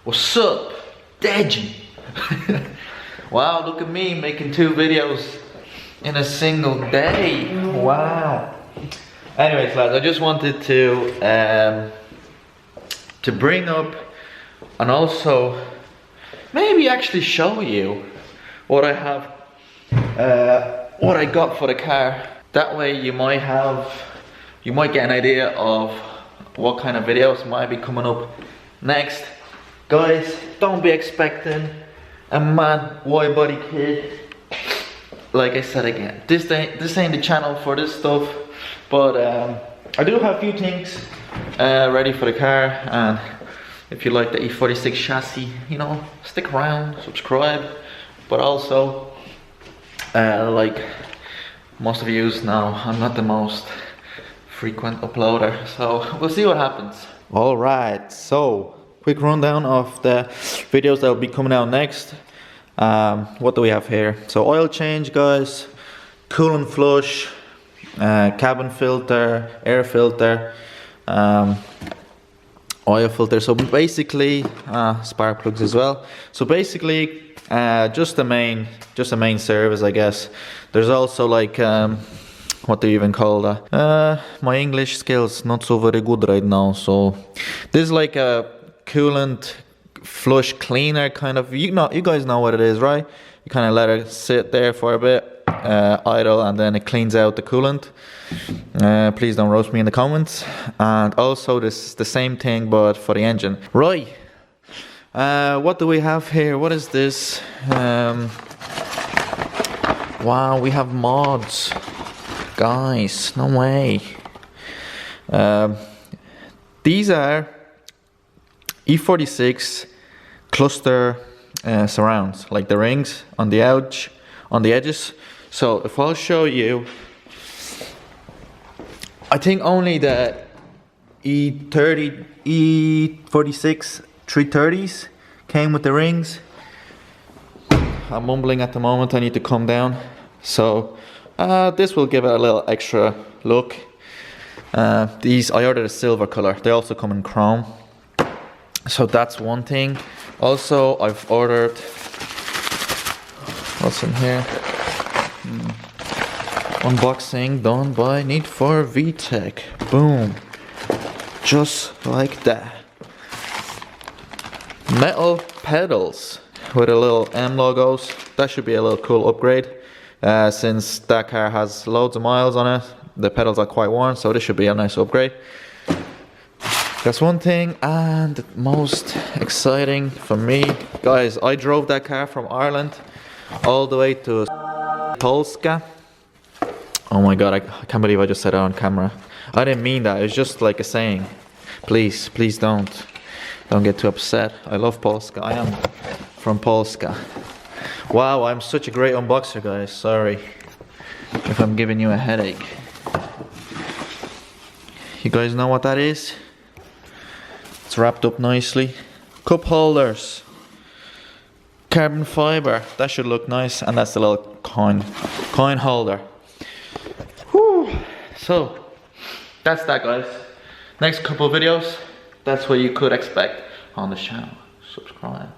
What's up, Deji? Wow, look at me making 2 videos in a single day. Wow. Anyways, lads, I just wanted to bring up and also maybe actually show you what I have, what I got for the car. That way you might get an idea of what kind of videos might be coming up next. Guys, don't be expecting a mad wide body kid. Like I said again, this ain't the channel for this stuff, but I do have a few things ready for the car, and if you like the E46 chassis, you know, stick around, subscribe. But also, like most of you know, I'm not the most frequent uploader, so we'll see what happens. Alright, so quick rundown of the videos that will be coming out next. What do we have here? So oil change, guys, coolant flush, cabin filter, air filter, oil filter. So basically spark plugs as well. So basically just the main service, I guess. There's also like what do you even call that? My English skills not so very good right now. So this is like a coolant flush cleaner kind of. You guys know what it is, right? You kind of let it sit there for a bit, idle, and then it cleans out the coolant. Please don't roast me in the comments. And also this is the same thing but for the engine. Right, what do we have here? What is this? Wow, we have mods, guys, no way. These are E46 cluster surrounds, like the rings on the edges. So if I'll show you, I think only the E46 330s came with the rings. I'm mumbling at the moment, I need to calm down. So this will give it a little extra look. These I ordered a silver color, they also come in chrome. So that's one thing. Also, I've ordered, what's in here? Unboxing done by Need for VTech. Boom. Just like that. Metal pedals with a little M logos. That should be a little cool upgrade. Since that car has loads of miles on it, the pedals are quite worn, so this should be a nice upgrade. That's one thing, and the most exciting for me, guys, I drove that car from Ireland all the way to Polska. Oh my god, I can't believe I just said it on camera. I didn't mean that, it was just like a saying. Please don't get too upset. I love Polska, I am from Polska. Wow, I'm such a great unboxer, guys, sorry if I'm giving you a headache. You guys know what that is? It's wrapped up nicely. Cup holders, carbon fiber, that should look nice, and that's the little coin holder. Whew. So that's that, guys. Next couple of videos, that's what you could expect on the channel. Subscribe.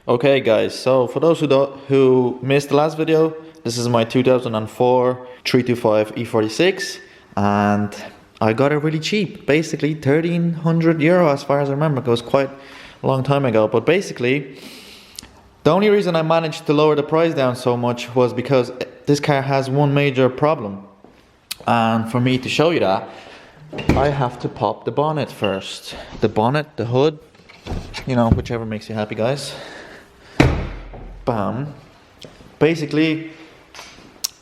Okay guys, so for those who missed the last video, this is my 2004 325 E46, and I got it really cheap, basically 1,300 euro as far as I remember. It was quite a long time ago, but basically the only reason I managed to lower the price down so much was because this car has one major problem, and for me to show you that, I have to pop the bonnet first. The bonnet, the hood, you know, whichever makes you happy, guys. Bam. Basically,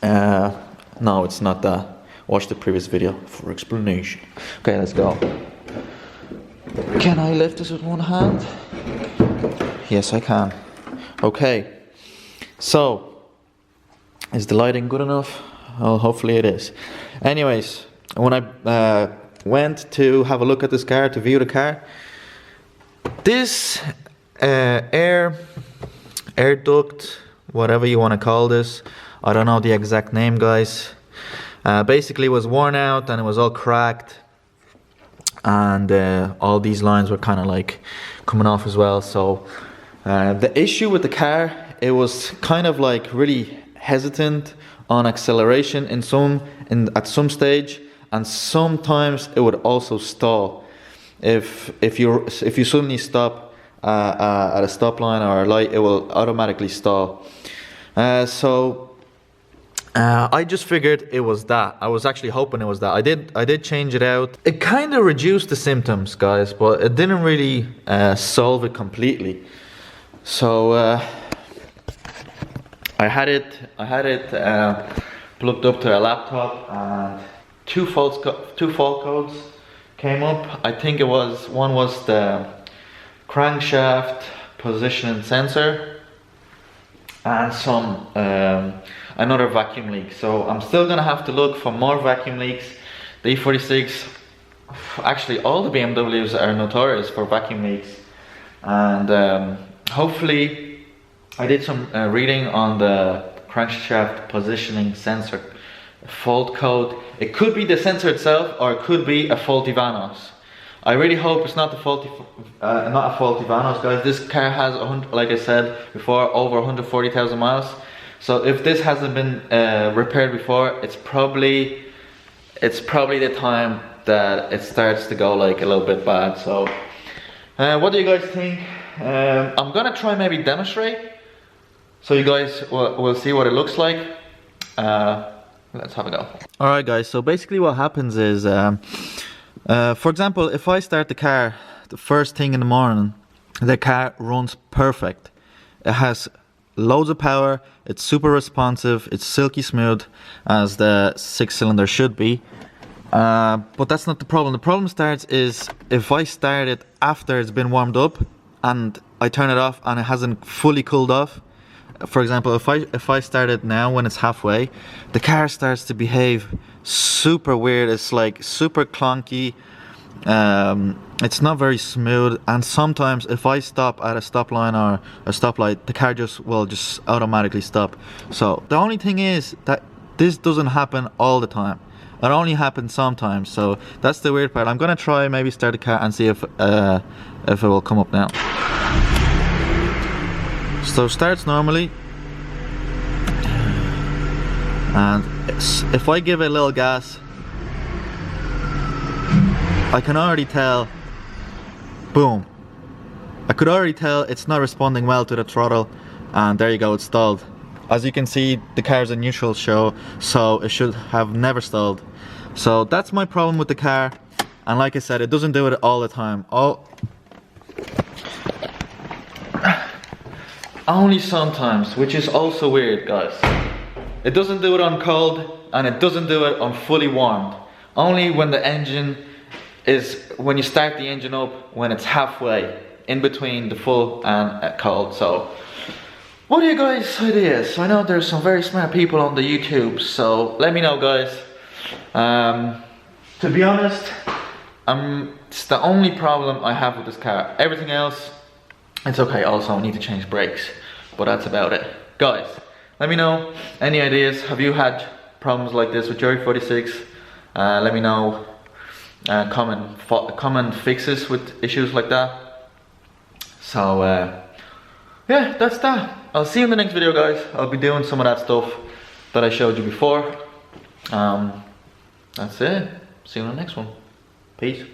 no, it's not that. Watch the previous video for explanation. Okay, let's go. Can I lift this with one hand? Yes, I can. Okay. So, is the lighting good enough? Well, hopefully it is. Anyways, when I went to have a look at this car, to view the car, this air duct, whatever you want to call this, I don't know the exact name, guys. Basically was worn out and it was all cracked, and all these lines were kind of like coming off as well. So the issue with the car, it was kind of like really hesitant on acceleration at some stage, and sometimes it would also stall if you suddenly stop at a stop line or a light. It will automatically stall. I just figured it was that. I was actually hoping it was that. I did change it out. It kind of reduced the symptoms, guys, but it didn't really solve it completely. So I had it plugged up to a laptop, and two fault codes came up. I think one was the crankshaft positioning sensor, and some another vacuum leak. So I'm still gonna have to look for more vacuum leaks. The E46, actually all the BMWs are notorious for vacuum leaks, and hopefully I did some reading on the crankshaft positioning sensor fault code. It could be the sensor itself, or it could be a faulty Vanos. I really hope it's not a faulty Vanos, guys. This car has, like I said before, over 140,000 miles. So if this hasn't been repaired before, it's probably the time that it starts to go like a little bit bad. So what do you guys think? I'm gonna try maybe demonstrate, so you guys will see what it looks like. Let's have a go. Alright guys, so basically what happens is, for example, if I start the car the first thing in the morning, the car runs perfect. It has loads of power, it's super responsive, it's silky smooth, as the 6-cylinder should be. But that's not the problem. The problem starts is if I start it after it's been warmed up and I turn it off and it hasn't fully cooled off. For example, if I start it now when it's halfway, the car starts to behave super weird. It's like super clunky. It's not very smooth, and sometimes if I stop at a stop line or a stoplight, the car will just automatically stop. So the only thing is that this doesn't happen all the time. It only happens sometimes. So that's the weird part. I'm gonna try maybe start the car and see if it will come up now. So starts normally, and if I give it a little gas, I can already tell, boom, I could already tell it's not responding well to the throttle, and there you go, it's stalled. As you can see, the car's in neutral show, so it should have never stalled. So that's my problem with the car, and like I said, it doesn't do it all the time. Only sometimes, which is also weird, guys. It doesn't do it on cold, and it doesn't do it on fully warmed. Only when the engine when you start the engine up, when it's halfway in between the full and cold. So what are you guys' ideas? I know there's some very smart people on the YouTube, so let me know, guys. To be honest, it's the only problem I have with this car. Everything else, it's okay. Also, I need to change brakes, but that's about it. Guys, let me know any ideas. Have you had problems like this with your E46? Let me know common fixes with issues like that. So yeah, that's that. I'll see you in the next video, guys. I'll be doing some of that stuff that I showed you before. That's it. See you in the next one. Peace.